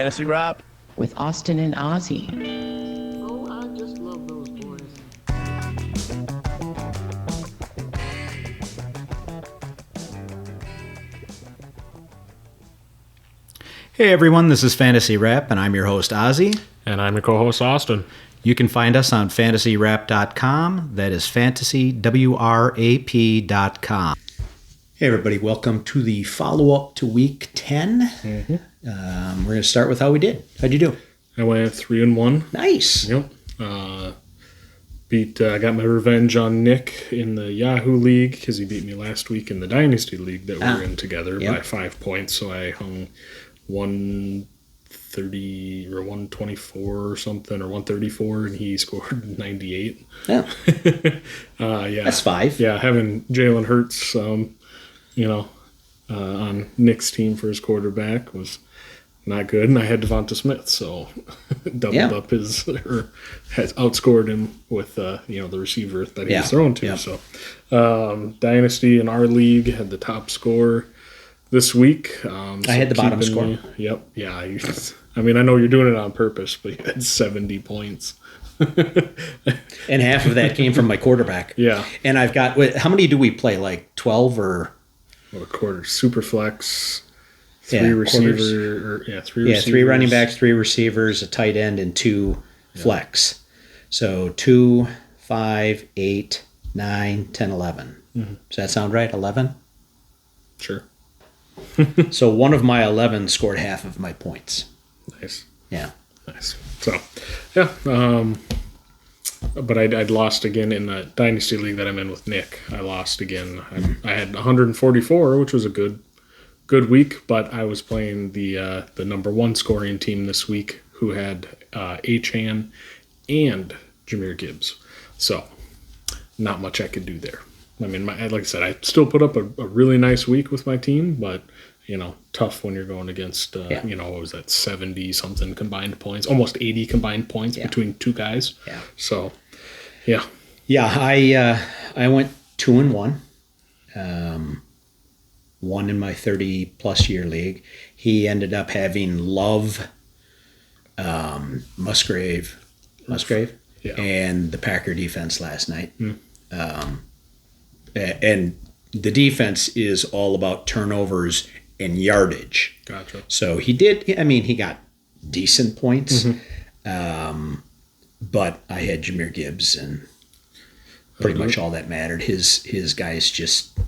Fantasy Rap with Austin and Ozzy. Oh, I just love those boys. Hey everyone, this is Fantasy Rap, and I'm your host Ozzy. And I'm your co-host Austin. You can find us on fantasyrap.com. That is fantasywrap.com. Hey everybody, welcome to the follow-up to week 10. Mm-hmm. We're going to start with how we did. How'd you do? I went 3-1. Nice. Yep. I got my revenge on Nick in the Yahoo League because he beat me last week in the Dynasty League that we were in together by 5 points. So I hung 130 or 124 or something, or 134, and he scored 98. Yeah. Yeah. That's 5. Yeah, having Jalen Hurts, on Nick's team for his quarterback was not good, and I had Devonta Smith, so doubled up has outscored him with the receiver that he was thrown to. So Dynasty in our league had the top score this week. I had the bottom score. Yep. Yeah. I know you're doing it on purpose, but you had 70 points. And half of that came from my quarterback. Yeah. And I've got, how many do we play? Like 12 or? Well, a quarter. Super flex. Three receivers. Three running backs, 3 receivers, a tight end, and 2 flex. So 2, 5, 8, 9, 10, 11. Mm-hmm. Does that sound right? 11? Sure. So one of my 11 scored half of my points. Nice. Yeah. Nice. So, yeah. But I'd lost again in the Dynasty League that I'm in with Nick. I lost again. I had 144, which was a good week, but I was playing the number 1 scoring team this week, who had Achane and Jahmyr Gibbs. So, not much I could do there. I mean, like I said, I still put up a really nice week with my team, but, tough when you're going against, what was that, 70-something combined points, almost 80 combined points between 2 guys. Yeah. So, yeah. Yeah, I went 2-1. One in my 30-plus year league. He ended up having Love, Musgrave, and the Packer defense last night. And the defense is all about turnovers and yardage. Gotcha. So he got decent points. Mm-hmm. But I had Jahmyr Gibbs, and pretty much all that mattered. His guys just,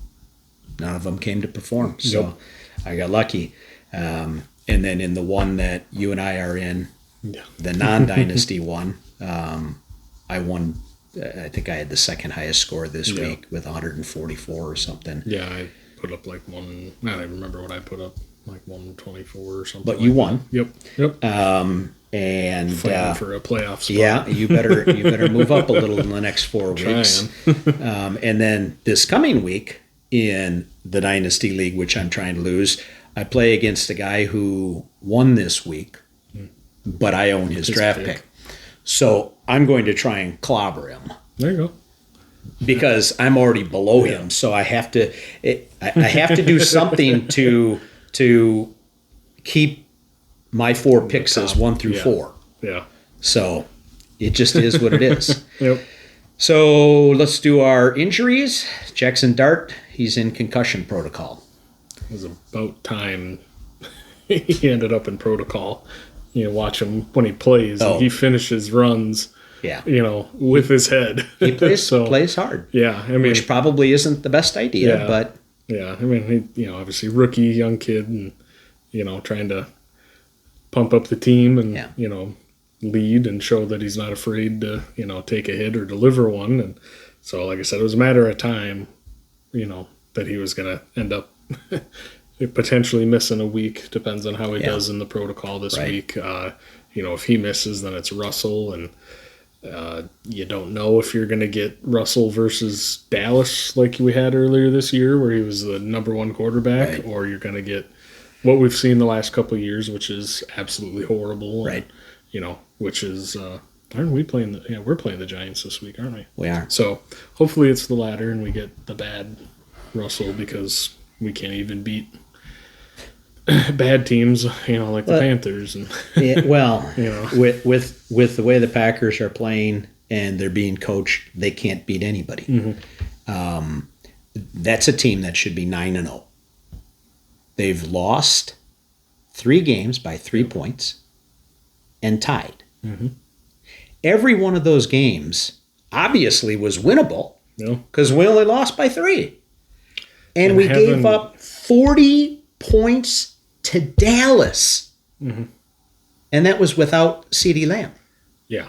none of them came to perform. So I got lucky. And then in the one that you and I are in, the non-dynasty one, I won. I think I had the second highest score this week with 144 or something. Yeah, I put up I don't even remember what I put up, like 124 or something. But you won. Yep. And fighting for a playoff spot. Yeah, you better move up a little in the next 4 weeks. And then this coming week in the Dynasty League, which I'm trying to lose, I play against a guy who won this week, but I own his draft pick. So I'm going to try and clobber him. There you go. Because I'm already below him, so I have to do something to keep my 4 picks as 1 through 4. Yeah. So it just is what it is. Yep. So let's do our injuries. Jackson Dart, he's in concussion protocol. It was about time he ended up in protocol. Watch him when he plays. And he finishes runs. Yeah. With his head. He plays hard. Yeah. Which probably isn't the best idea, but. Yeah. I mean, he, obviously rookie, young kid, and, trying to pump up the team and, lead and show that he's not afraid to, take a hit or deliver one. And so, like I said, it was a matter of time, that he was going to end up potentially missing a week. Depends on how he does in the protocol this week. If he misses, then it's Russell, and you don't know if you're going to get Russell versus Dallas like we had earlier this year, where he was the number 1 quarterback, or you're going to get what we've seen the last couple of years, which is absolutely horrible. Right. And, which is, aren't we playing we're playing the Giants this week, aren't we? We are. So hopefully it's the latter and we get the bad Russell, because we can't even beat bad teams, like the Panthers. And Yeah, well, You know. with the way the Packers are playing and they're being coached, they can't beat anybody. Mm-hmm. That's a team that should be 9-0. They've lost 3 games by 3 points and tied. Mm-hmm. Every one of those games obviously was winnable Yeah. because we only lost by 3. And And we gave having- up 40 points to Dallas. Mm-hmm. And that was without CeeDee Lamb. Yeah.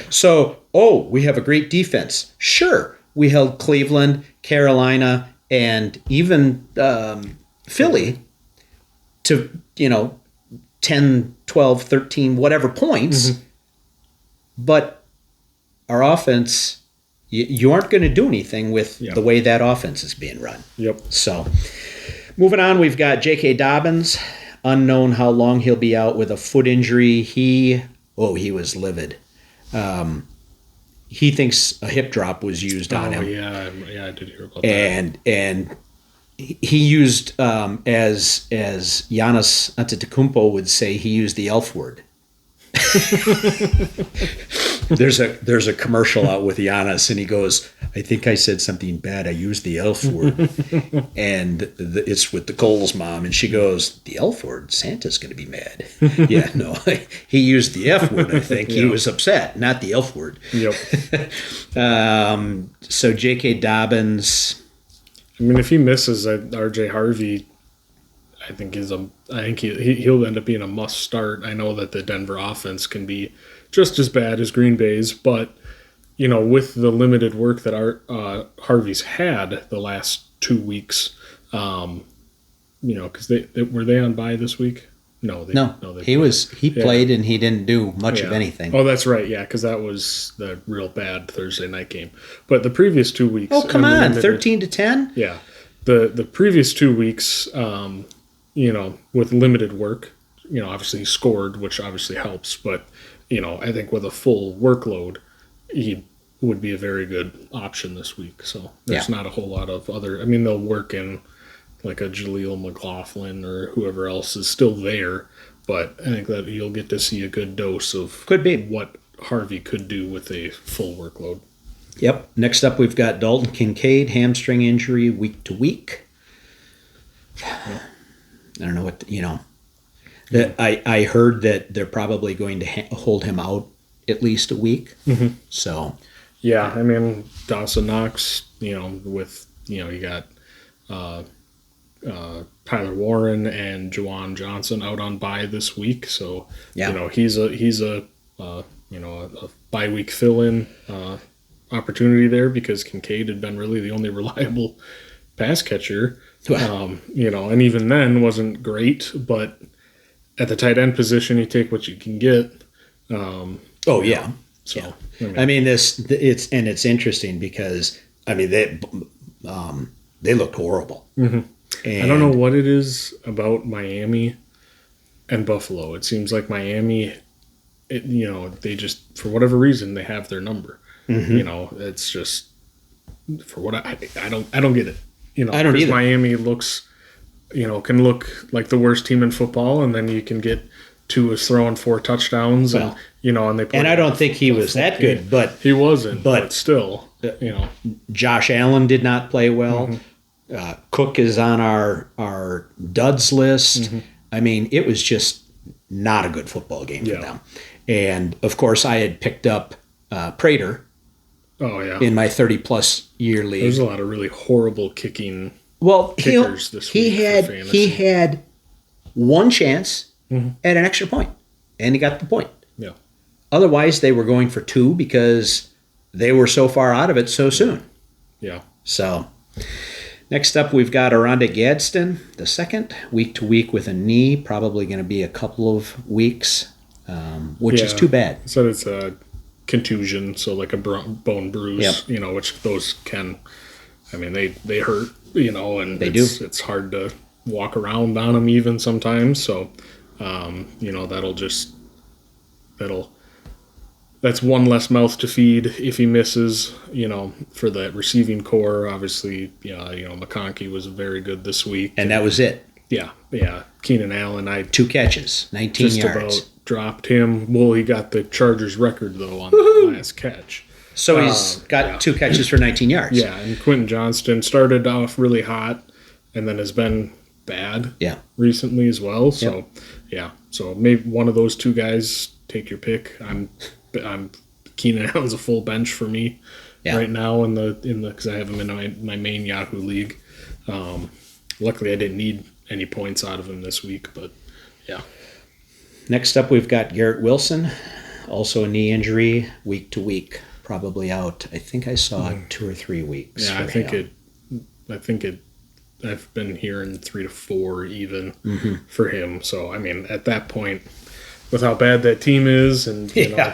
So, we have a great defense. Sure, we held Cleveland, Carolina, and even Philly to, 10, 12, 13, whatever points. Mm-hmm. But our offense, you aren't going to do anything with Yeah. the way that offense is being run. Yep. So, moving on, we've got J.K. Dobbins. Unknown how long he'll be out with a foot injury. He was livid. He thinks a hip drop was used on him. Yeah, I did hear about And he used, as Giannis Antetokounmpo would say, he used the elf word. There's a commercial out with Giannis, and he goes, "I think I said something bad. I used the elf word," and it's with the Coles mom, and she goes, "The elf word? Santa's going to be mad." Yeah, no, he used the F word. I think he was upset, not the elf word. that. Yep. So J.K. Dobbins. I mean, if he misses, R.J. Harvey, I think he'll end up being a must start. I know that the Denver offense can be just as bad as Green Bay's, but with the limited work that Harvey's had the last 2 weeks, because were they on bye this week? No, they Played and he didn't do much of anything. Oh, that's right. Yeah, because that was the real bad Thursday night game. But the previous 2 weeks. Oh, come on, 13-10. Yeah, the previous 2 weeks, with limited work, obviously he scored, which obviously helps. But I think with a full workload, he would be a very good option this week. So there's not a whole lot of other. I mean, they'll work in like a Jaleel McLaughlin or whoever else is still there, but I think that you'll get to see a good dose of what Harvey could do with a full workload. Yep. Next up, we've got Dalton Kincaid, hamstring injury week to week. I don't know what I heard that they're probably going to hold him out at least a week. Mm-hmm. So yeah, I mean Dawson Knox, with you got Tyler Warren and Juwan Johnson out on bye this week, so he's a bye week fill-in opportunity there because Kincaid had been really the only reliable pass catcher, and even then wasn't great, but at the tight end position you take what you can get. So I mean it's interesting because they looked horrible. Mm-hmm. I don't know what it is about Miami and Buffalo. It seems like Miami, they just, for whatever reason, they have their number. Mm-hmm. It's just, for what I don't get it. I don't either. Miami looks, can look like the worst team in football, and then you can get Tua throwing 4 touchdowns, and they play. And I don't think he was that good, but he wasn't. But still, Josh Allen did not play well. Mm-hmm. Cook is on our duds list. Mm-hmm. I mean, it was just not a good football game for them. And of course, I had picked up Prater. Oh yeah. In my 30-plus year league. There's a lot of really horrible kickers this week. He had one chance at an extra point, and he got the point. Yeah. Otherwise, they were going for 2 because they were so far out of it so soon. Yeah. So. Next up, we've got Aranda Gadsden, the second, week to week with a knee, probably going to be a couple of weeks, which is too bad. So it's a contusion, so like a bone bruise, which those can, they hurt, and it's hard to walk around on them even sometimes. So, that's one less mouth to feed if he misses, for that receiving core. Obviously, McConkey was very good this week. And that was it. Yeah. Keenan Allen, I 2 catches, 19 just yards. about dropped him. Well, he got the Chargers record, though, on the last catch. So he's got 2 catches for 19 yards. Yeah, and Quentin Johnston started off really hot and then has been bad recently as well. So, so maybe one of those 2 guys, take your pick. I'm Keenan Allen's a full bench for me right now in the because I have him in my main Yahoo league. Luckily, I didn't need any points out of him this week, but yeah. Next up, we've got Garrett Wilson, also a knee injury, week to week, probably out. I think I saw 2 or 3 weeks. Yeah, I think it. I've been hearing 3 to 4 even for him. So I mean, at that point, with how bad that team is, and you know,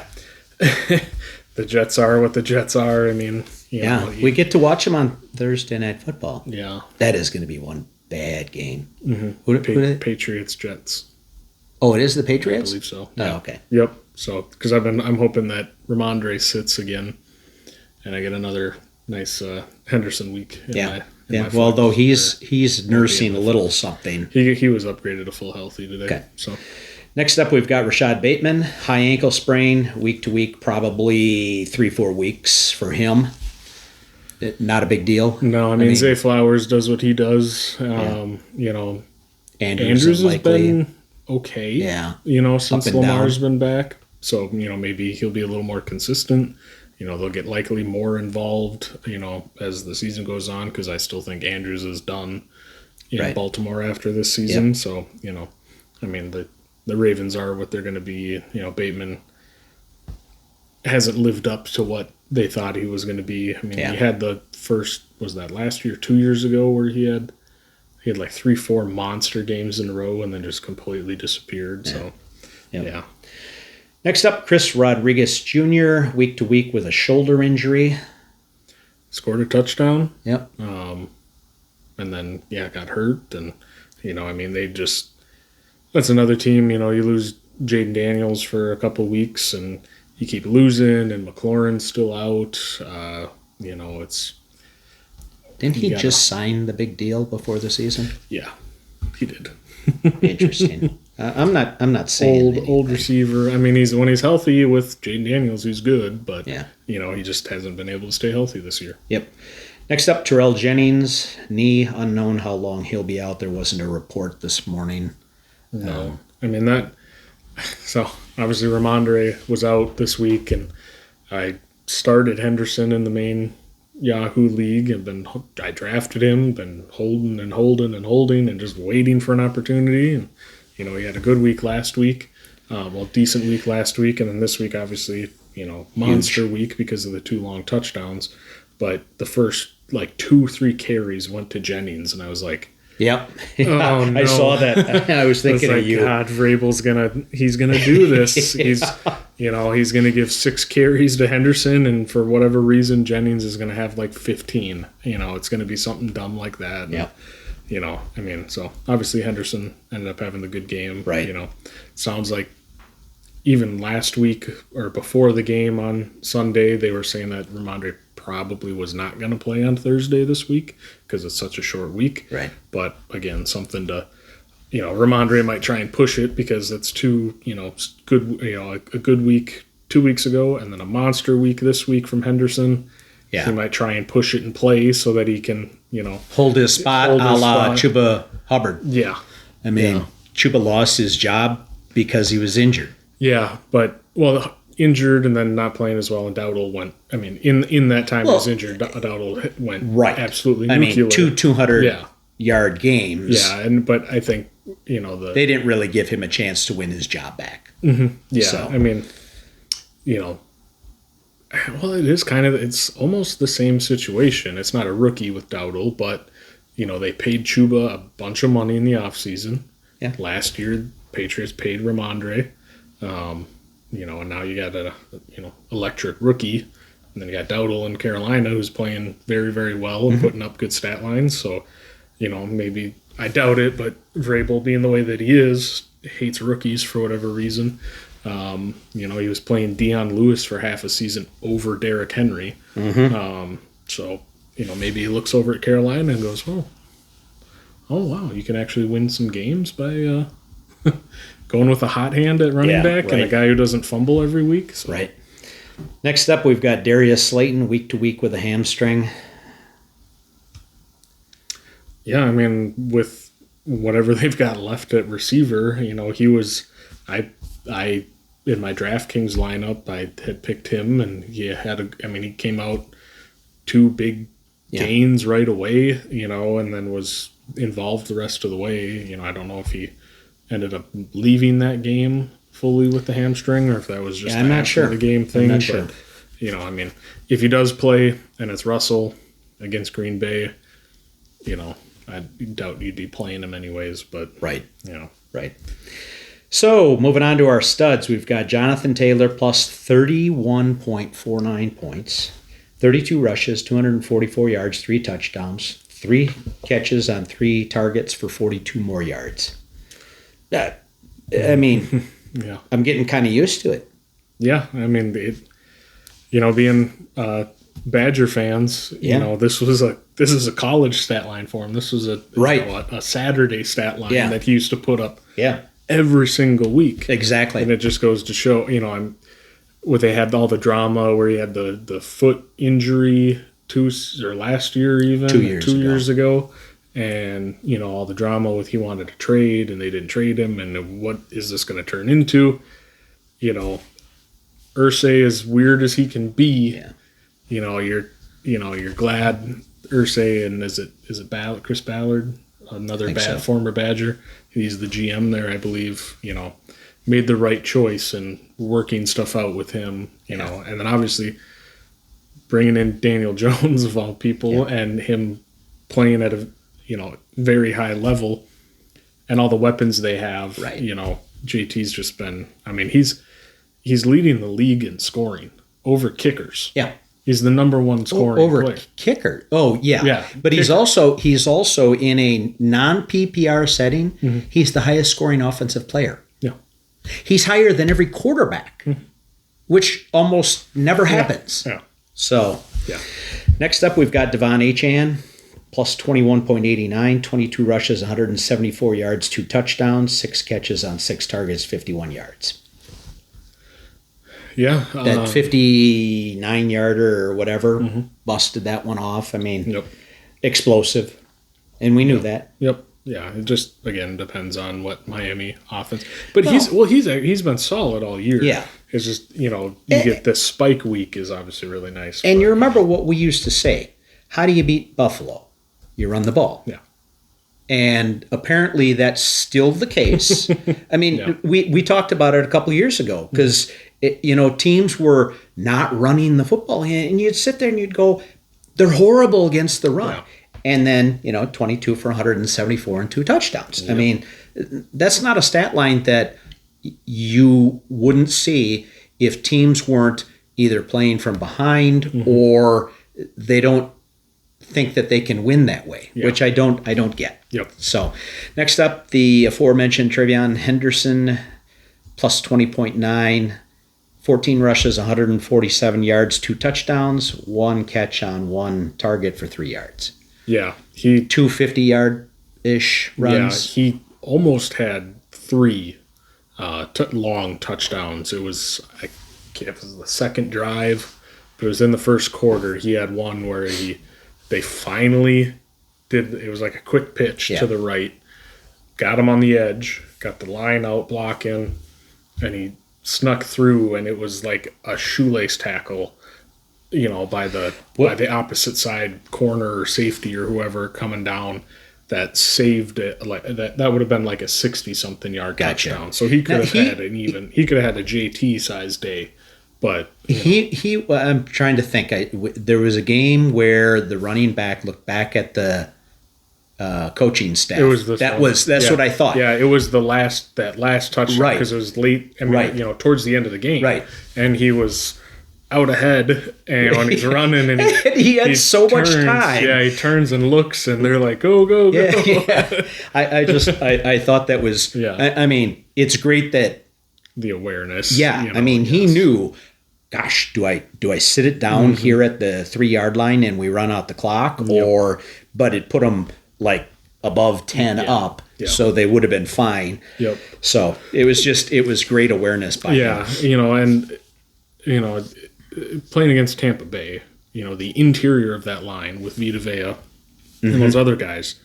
the Jets are what the Jets are. I mean, we get to watch them on Thursday Night Football. Yeah, that is going to be one bad game. Patriots Jets. Oh, it is the Patriots? I believe so. Yeah. Oh, okay. Yep. So because I'm hoping that Ramondre sits again, and I get another nice Henderson week. Well, though he's nursing a little something. He was upgraded to full healthy today. Okay. So next up, we've got Rashad Bateman, high ankle sprain, week to week, probably 3-4 weeks for him. Not a big deal. No, I mean Zay Flowers does what he does. You know, Andrews has been okay. Yeah. You know, since Lamar's been back. So, you know, maybe he'll be a little more consistent. You know, they'll get likely more involved, you know, as the season goes on, because I still think Andrews is done in Baltimore after this season. Yep. So, you know, I mean, the Ravens are what they're going to be. You know, Bateman hasn't lived up to what they thought he was going to be. I mean, he had the first, was that last year, 2 years ago, where he had like 3-4 monster games in a row and then just completely disappeared. So, yeah. Next up, Chris Rodriguez Jr., week to week with a shoulder injury. Scored a touchdown. Yep. And then, got hurt. And, you know, I mean, that's another team, you know, you lose Jaden Daniels for a couple weeks and you keep losing, and McLaurin's still out. You know, Didn't he just sign the big deal before the season? Yeah, he did. Interesting. I'm not saying old receiver. I mean, when he's healthy with Jaden Daniels, he's good, but you know, he just hasn't been able to stay healthy this year. Yep. Next up, Terrell Jennings, knee, unknown how long he'll be out. There wasn't a report this morning. No, I mean that. So obviously Ramondre was out this week, and I started Henderson in the main Yahoo league, and I drafted him, been holding and just waiting for an opportunity. And you know, he had a good week last week, decent week last week, and then this week obviously, you know, monster week because of the 2 long touchdowns. But the first like 2-3 carries went to Jennings, and I was like, yep. Oh, no. I saw that. I was thinking of you. God, Vrabel's he's gonna do this. He's gonna give 6 carries to Henderson, and for whatever reason, Jennings is gonna have like 15. You know, it's gonna be something dumb like that. Yeah. You know, I mean, so obviously Henderson ended up having the good game. Right. You know, sounds like even last week or before the game on Sunday, they were saying that Ramondre probably was not going to play on Thursday this week because it's such a short week. Right. But again, something to, you know, Ramondre might try and push it because it's a good week 2 weeks ago and then a monster week this week from Henderson. Yeah. He might try and push it and play so that he can, you know, hold his spot a la Chuba Hubbard. Yeah. I mean, Chuba lost his job because he was injured. Yeah, but, injured and then not playing as well, and Dowdle went, I mean, in that time he was injured, Dowdle went absolutely nuclear. 200-yard games. Yeah, but I think, you know, they didn't really give him a chance to win his job back. Mm-hmm. Yeah, so. I mean, you know, well, it's almost the same situation. It's not a rookie with Dowdle, but, you know, they paid Chuba a bunch of money in the offseason. Yeah. Last year, Patriots paid Ramondre. You know, and now you got a electric rookie, and then you got Dowdle in Carolina who's playing very, very well and putting up good stat lines. So, you know, maybe I doubt it, but Vrabel, being the way that he is, hates rookies for whatever reason. You know, he was playing Deion Lewis for half a season over Derrick Henry. Mm-hmm. So, you know, maybe he looks over at Carolina and goes, "Oh, Oh, wow. You can actually win some games by going with a hot hand at running back and a guy who doesn't fumble every week. So. Right. Next up, we've got Darius Slayton, week to week with a hamstring. Yeah, I mean, with whatever they've got left at receiver, he was, I in my DraftKings lineup, I had picked him, and he came out 2 big gains right away, and then was involved the rest of the way. I don't know if he ended up leaving that game fully with the hamstring or if that was just I'm not sure. The game thing. I'm not sure. If he does play and it's Russell against Green Bay, I doubt you'd be playing him anyways, but right. Right. So moving on to our studs, we've got Jonathan Taylor plus 31.49 points, 32 rushes, 244 yards, 3 touchdowns, 3 catches on 3 targets for 42 more yards. I mean, yeah, I'm getting kind of used to it. Yeah, I mean, being Badger fans, this is a college stat line for him. This was a Saturday stat line that he used to put up every single week. Exactly. And it just goes to show, they had all the drama where he had the foot injury last year even. 2 years ago. And, all the drama with he wanted to trade and they didn't trade him and what is this going to turn into? Irsay, as weird as he can be, you're glad Irsay and is it Chris Ballard, another former Badger, he's the GM there, I believe, made the right choice in working stuff out with him, and then obviously bringing in Daniel Jones of all people and him playing at a very high level and all the weapons they have, JT's just been, he's leading the league in scoring over kickers. Yeah. He's the number 1 scoring over player. Kicker. Oh, yeah. Yeah. But he's also in a non-PPR setting, he's the highest scoring offensive player. Yeah. He's higher than every quarterback, which almost never happens. Yeah. So, next up we've got Devon Achane, plus 21.89, 22 rushes, 174 yards, 2 touchdowns, 6 catches on 6 targets, 51 yards. Yeah. That 59-yarder or whatever, busted that one off. Explosive. And we knew that. Yep. Yeah. It just, again, depends on what Miami offense. But he's been solid all year. Yeah. It's just, you get the spike week is obviously really nice. And you remember what we used to say. How do you beat Buffalo? You run the ball. Yeah. And apparently that's still the case. We talked about it a couple of years ago because, teams were not running the football. And you'd sit there and you'd go, they're horrible against the run. Yeah. And then, 22 for 174 and 2 touchdowns. Yeah. That's not a stat line that you wouldn't see if teams weren't either playing from behind or they don't think that they can win that way, which I don't get. Yep. So next up, the aforementioned Trevion Henderson, plus 20.9, 14 rushes, 147 yards, 2 touchdowns, 1 catch on 1 target for 3 yards. Yeah. 2 50-yard-ish runs. Yeah, he almost had 3 long touchdowns. It was the second drive, but it was in the first quarter. He had one where they finally did, it was like a quick pitch to the right, got him on the edge, got the line out blocking, and he snuck through, and it was like a shoelace tackle, by the opposite side corner or safety or whoever coming down that saved it. Like that would have been like a 60-something yard touchdown. So he could have had a JT sized day. But I'm trying to think. There was a game where the running back looked back at the coaching staff. That's what I thought. Yeah, it was that last touchdown because it was late. Towards the end of the game. Right, and he was out ahead, and he's running, and he had so much time. Yeah, he turns and looks, and they're like, "Go, go, go!" Yeah. I thought that was. Yeah. It's great that. The awareness. Yeah, he knew, gosh, do I sit it down here at the 3-yard line and we run out the clock, but it put him like above 10 up, Yeah. so they would have been fine. Yep. So it was great awareness by him. And playing against Tampa Bay, the interior of that line with Vita Vea and those other guys,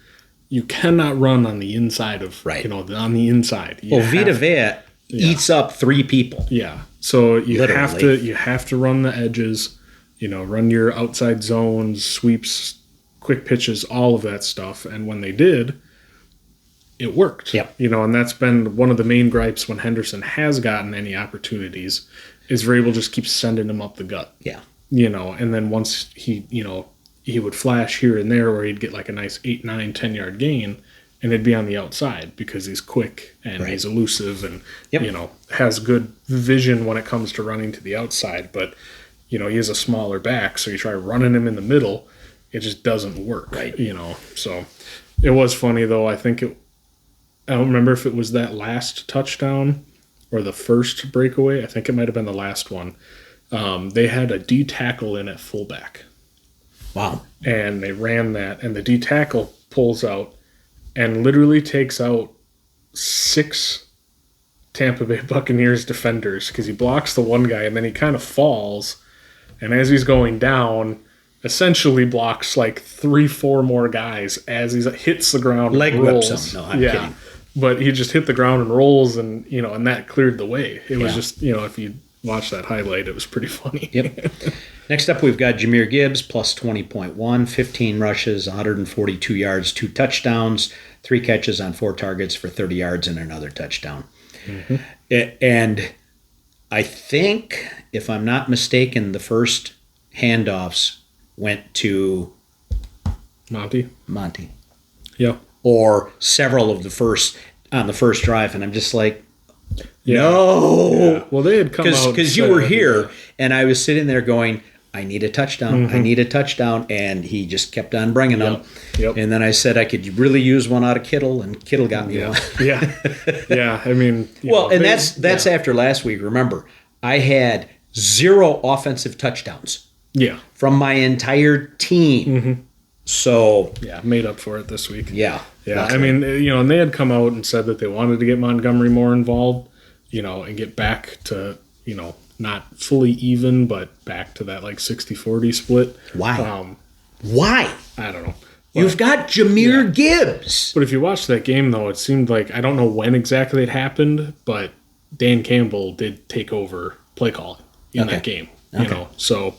you cannot run on the inside of on the inside. Vita Vea eats up 3 people. Yeah. So you Literally. have to run the edges, run your outside zones, sweeps, quick pitches, all of that stuff. And when they did, it worked. Yep. And that's been one of the main gripes when Henderson has gotten any opportunities, is Vrabel just keeps sending him up the gut. Yeah. And then once he would flash here and there where he'd get like a nice 8, 9, 10-yard gain, and it'd be on the outside because he's quick and he's elusive and, has good vision when it comes to running to the outside. But, he is a smaller back, so you try running him in the middle, it just doesn't work. Right. So it was funny, though. I don't remember if it was that last touchdown or the first breakaway. I think it might have been the last one. They had a D tackle in at fullback. Wow. And they ran that, and the D tackle pulls out and literally takes out 6 Tampa Bay Buccaneers defenders because he blocks the one guy, and then he kind of falls, and as he's going down, essentially blocks like 3-4 more guys as he hits the ground. Leg and rolls. whips him. No, I'm kidding. But he just hit the ground and rolls, and and that cleared the way. It was Yeah. just if you watch that highlight, it was pretty funny. Yep. Next up, we've got Jahmyr Gibbs, plus 20.1, 15 rushes, 142 yards, 2 touchdowns, 3 catches on 4 targets for 30 yards and another touchdown. Mm-hmm. And I think, if I'm not mistaken, the first handoffs went to Monty. Yeah. Or several of the first drive, and I'm just like, Yeah. no. Yeah. Well, they had come out because you were here, and I was sitting there going, I need a touchdown. I need a touchdown. And he just kept on bringing them. Yep. And then I said I could really use one out of Kittle, and Kittle got me one. Yeah. I mean, that's after last week. Remember, I had 0 offensive touchdowns from my entire team. So made up for it this week. Yeah. I mean, and they had come out and said that they wanted to get Montgomery more involved, and get back to, not fully even, but back to that like 60-40 split. Why? Why? I don't know. You've got Jahmyr Gibbs. But if you watch that game, though, it seemed like, I don't know when exactly it happened, but Dan Campbell did take over play calling in that game. So,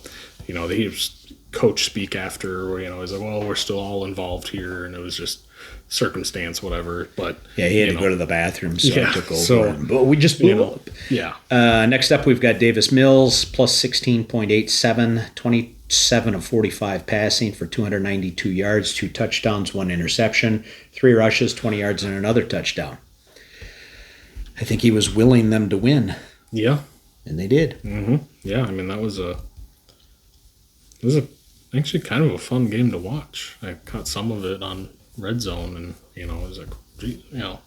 he was coach speak after, where, he's like, well, we're still all involved here, and it was just circumstance, whatever. But he had to go to the bathroom, so I took over. But we just blew up. Yeah. Next up, we've got Davis Mills, plus 16.87, 27 of 45 passing for 292 yards, 2 touchdowns, 1 interception, 3 rushes, 20 yards, and another touchdown. I think he was willing them to win. Yeah. And they did. Mm-hmm. Yeah, I mean, it was actually kind of a fun game to watch. I caught some of it on Red Zone, and it was like,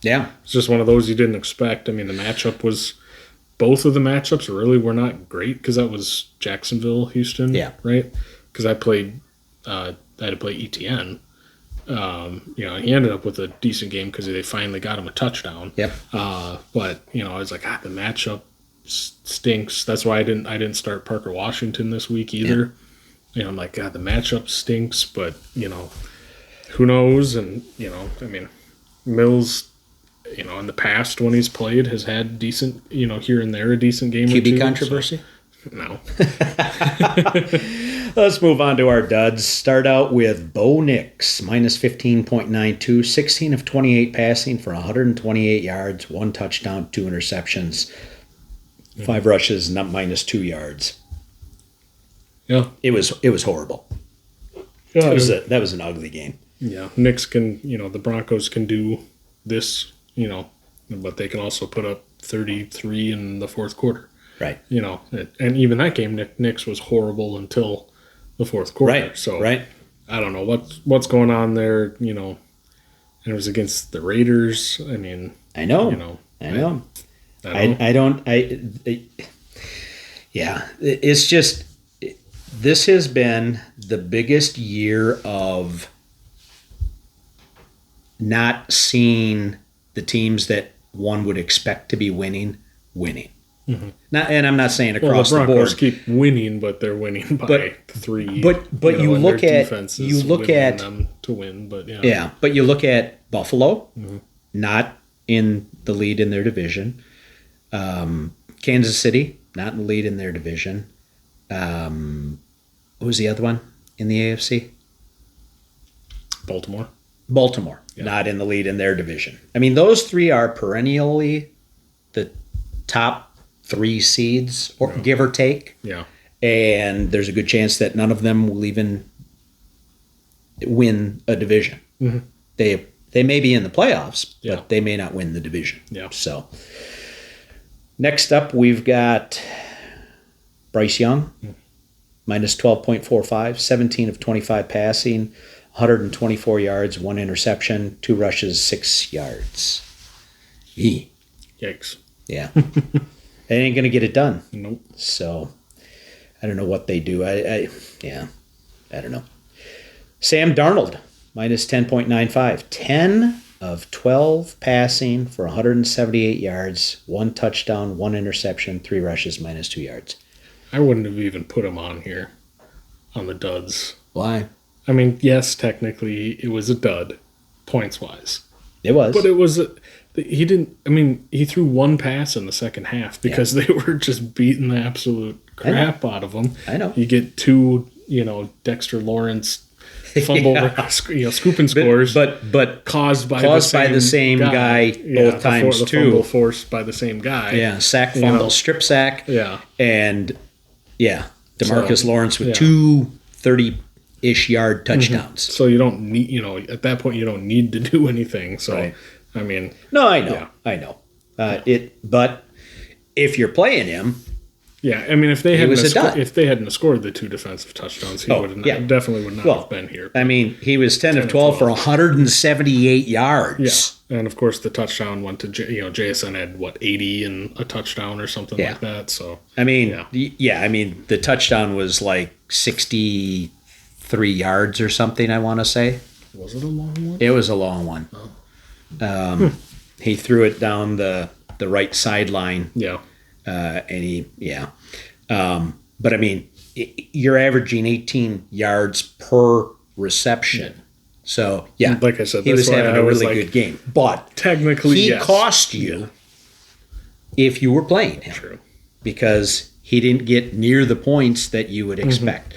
yeah, it's just one of those you didn't expect. I mean, both of the matchups really were not great because that was Jacksonville, Houston, right? Because I had to play ETN. He ended up with a decent game because they finally got him a touchdown. Yep. But I was like, the matchup stinks. That's why I didn't start Parker Washington this week either. Yeah. I'm like, God, the matchup stinks, but who knows? And I mean, Mills, in the past when he's played, has had decent, here and there a decent game. QB or two, controversy? So, no. Let's move on to our duds. Start out with Bo Nix, minus 15.92, 16 of 28 passing for 128 yards, 1 touchdown, 2 interceptions, 5 rushes, not minus 2 yards. Yeah, it was horrible. Yeah, that was an ugly game. Yeah, Knicks can, the Broncos can do this, but they can also put up 33 in the fourth quarter. Right. And even that game, Knicks was horrible until the fourth quarter. Right. So right. I don't know what's going on there. And it was against the Raiders. I mean, I know. It's just, this has been the biggest year of not seeing the teams that one would expect to be winning. Not, and I'm not saying across the the Broncos board. keep winning, but they're winning by 3. But you and look their at defense you is look willing at them to win, but yeah. yeah. But you look at Buffalo, not in the lead in their division. Kansas City, not in the lead in their division. What was the other one in the AFC? Baltimore, not in the lead in their division. I mean, those three are perennially the top 3 seeds, or give or take. Yeah. And there's a good chance that none of them will even win a division. They may be in the playoffs, but they may not win the division. Yeah. So next up, we've got Bryce Young, minus 12.45, 17 of 25 passing, 124 yards, 1 interception, 2 rushes, 6 yards. Yikes. Yeah. They ain't going to get it done. Nope. So I don't know what they do. I don't know. Sam Darnold, minus 10.95, 10 of 12 passing for 178 yards, 1 touchdown, 1 interception, 3 rushes, minus 2 yards. I wouldn't have even put him on here on the duds. Why? I mean, yes, technically it was a dud, points wise. It was. But it was he didn't. I mean, he threw 1 pass in the second half because they were just beating the absolute crap out of him. I know. You get 2, Dexter Lawrence fumble, scooping scores, but caused by the same guy both times the too. Fumble forced by the same guy. Yeah, sack, fumble, strip sack. Yeah, and DeMarcus Lawrence with 2 30-ish yard touchdowns. So you don't need, at that point you don't need to do anything. So Right. I mean, no, I know. But if you're playing him, yeah, I mean, if they was hadn't scored the 2 defensive touchdowns, he definitely would not have been here. I mean, he was 10 of 12 for 178 yards. Yeah, and of course the touchdown went to JSN had 80 and a touchdown or something like that. So I mean, I mean the touchdown was like 63 yards or something. I want to say. Was it a long one? It was a long one. Oh. He threw it down the right sideline. Yeah. But I mean, you're averaging 18 yards per reception. So like I said, he was having a really good game. But technically, he cost you if you were playing him. True. Because he didn't get near the points that you would expect.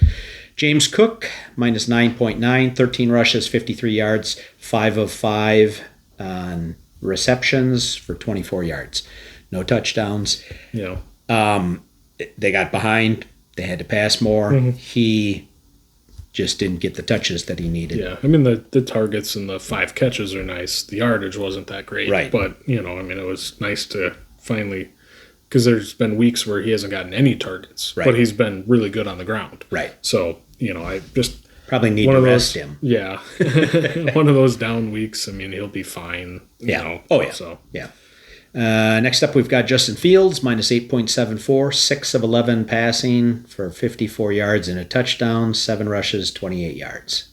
James Cook, minus 9.9, 13 rushes, 53 yards, 5 of 5 on receptions for 24 yards. No touchdowns. Yeah. They got behind. They had to pass more. He just didn't get the touches that he needed. Yeah. I mean, the targets and the 5 catches are nice. The yardage wasn't that great. Right. But, I mean, it was nice to finally, because there's been weeks where he hasn't gotten any targets. Right. But he's been really good on the ground. Right. So, I just... Probably need to rest him. Yeah. One of those down weeks, I mean, he'll be fine. So. Yeah. Next up, we've got Justin Fields, minus 8.74, 6 of 11 passing for 54 yards and a touchdown, 7 rushes, 28 yards.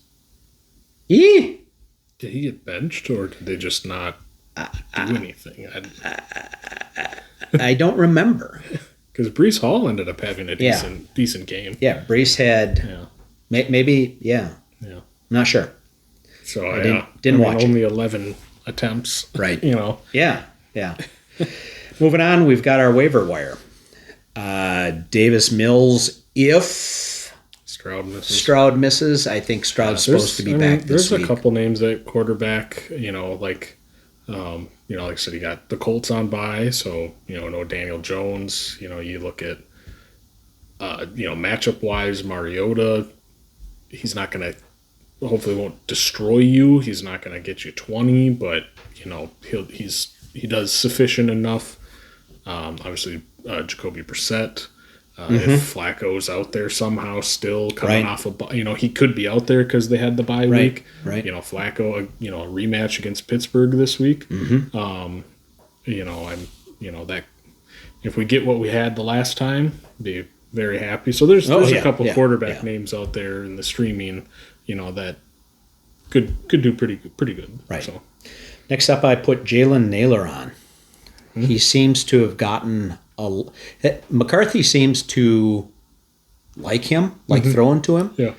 Did he get benched, or did they just not do anything? I don't remember. Because Breece Hall ended up having a decent game. Yeah, Breece had maybe, I'm not sure. So I didn't watch only 11 attempts. Right. Yeah. Moving on, we've got our waiver wire. Davis Mills, if Stroud misses, I think Stroud's supposed to be back this week. There's a couple names at quarterback, like I said, you got the Colts on bye, so, no Daniel Jones. You look at, matchup-wise, Mariota, he's not going to, hopefully won't destroy you. He's not going to get you 20, but, he does sufficient enough. Obviously, Jacoby Brissett. If Flacco's out there somehow still coming off he could be out there because they had the bye week. Right. Flacco, a rematch against Pittsburgh this week. I'm that if we get what we had the last time, be very happy. So there's a couple quarterback names out there in the streaming, that could do pretty good. Right. So Next up, I put Jalen Naylor on. He seems to have gotten McCarthy seems to like him, like throwing to him. yeah,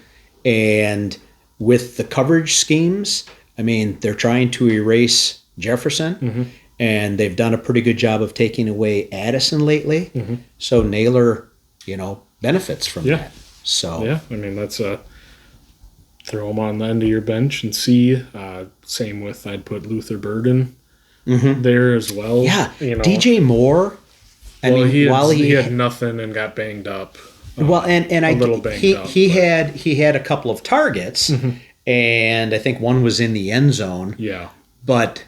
And with the coverage schemes, I mean, they're trying to erase Jefferson, and they've done a pretty good job of taking away Addison lately. So Naylor, benefits from that. So yeah. I mean, that's throw him on the end of your bench and see. Same with I'd put Luther Burden there as well. yeah, you know, DJ Moore. I mean, he had nothing and got banged up. Well, and a little banged up, he had a couple of targets, and I think one was in the end zone. Yeah, But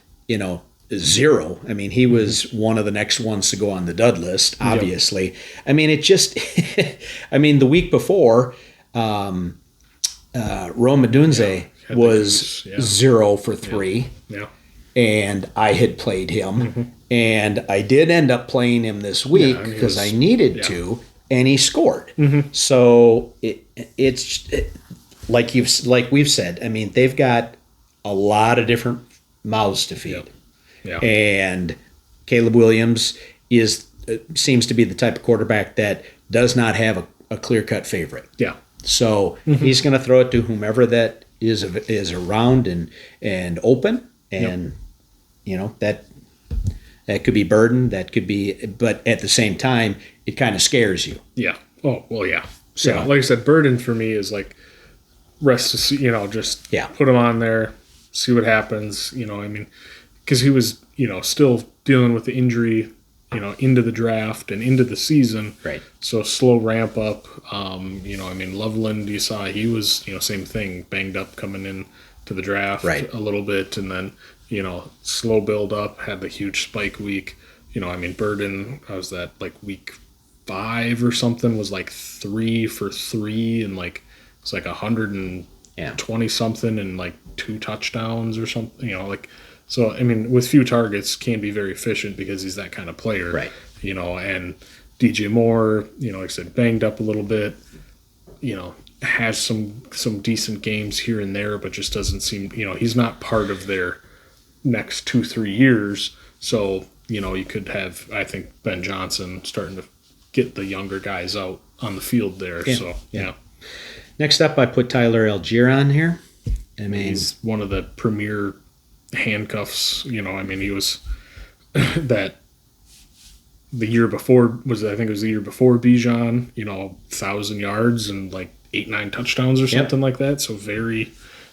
0. I mean, he was one of the next ones to go on the dud list. Obviously, I mean, it just. I mean, the week before, Rome Odunze was 0 for 3. Yeah. And I had played him, and I did end up playing him this week because I needed to, and he scored. So it's like we've said. I mean, they've got a lot of different mouths to feed, and Caleb Williams seems to be the type of quarterback that does not have a clear-cut favorite. Yeah. So he's going to throw it to whomever that is around and open. And that could be Burden, that could be, but at the same time, it kind of scares you. Yeah. Oh well, yeah. So, like I said, Burden for me is like rest to see. Just put him on there, see what happens. I mean, because he was still dealing with the injury, into the draft and into the season. Right. So slow ramp up. I mean, Loveland, you saw he was same thing, banged up coming in to the draft a little bit, and then slow build up, had the huge spike week. I mean, Burden, I was that like week 5 or something, was like 3 for 3 and like it's like 120 something and like 2 touchdowns or something. So I mean, with few targets, can be very efficient because he's that kind of player. Right. And DJ Moore, like I said, banged up a little bit. Has some decent games here and there, but just doesn't seem, he's not part of their next 2-3 years. So, you could have, I think, Ben Johnson starting to get the younger guys out on the field there. Yeah. So, yeah. Next up, I put Tyler Algier on here. I mean, he's one of the premier handcuffs. I mean, he was that the year before I think it was the year before Bijan, 1,000 yards and like 8-9 touchdowns or something like that. So very,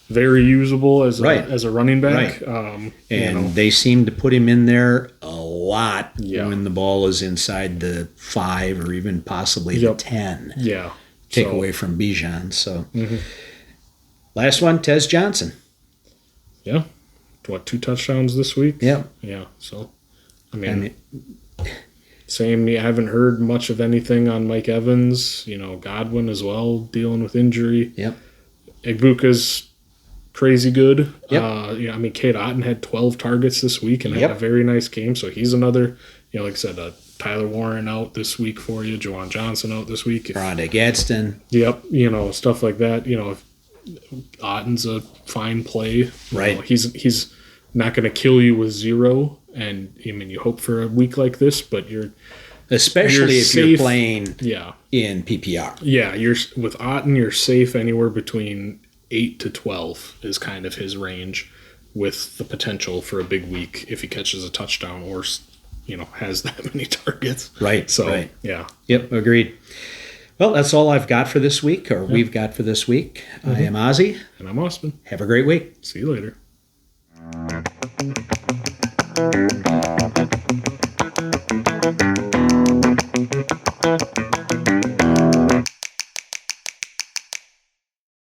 very usable as a running back. Right. And they seem to put him in there a lot when the ball is inside the 5 or even possibly the 10. Yeah. Take away from Bijan. So last one, Tez Johnson. Yeah. 2 touchdowns this week? Yeah. Yeah. So, I mean same, I haven't heard much of anything on Mike Evans. Godwin as well, dealing with injury. Yep. Egbuka's crazy good. Yep. I mean, Cade Otton had 12 targets this week and had a very nice game. So he's another, like I said, Tyler Warren out this week for you. Juwan Johnson out this week. Rondé Gadsden. Yep. Stuff like that. If Otton's a fine play. Right. He's not going to kill you with 0. And I mean, you hope for a week like this, but especially if you're playing in PPR. Yeah, with Otton, you're safe anywhere between 8 to 12 is kind of his range, with the potential for a big week if he catches a touchdown or has that many targets. Right. So yeah. Yep. Agreed. Well, that's all I've got for this week, or we've got for this week. I am Ozzy. And I'm Austin. Have a great week. See you later.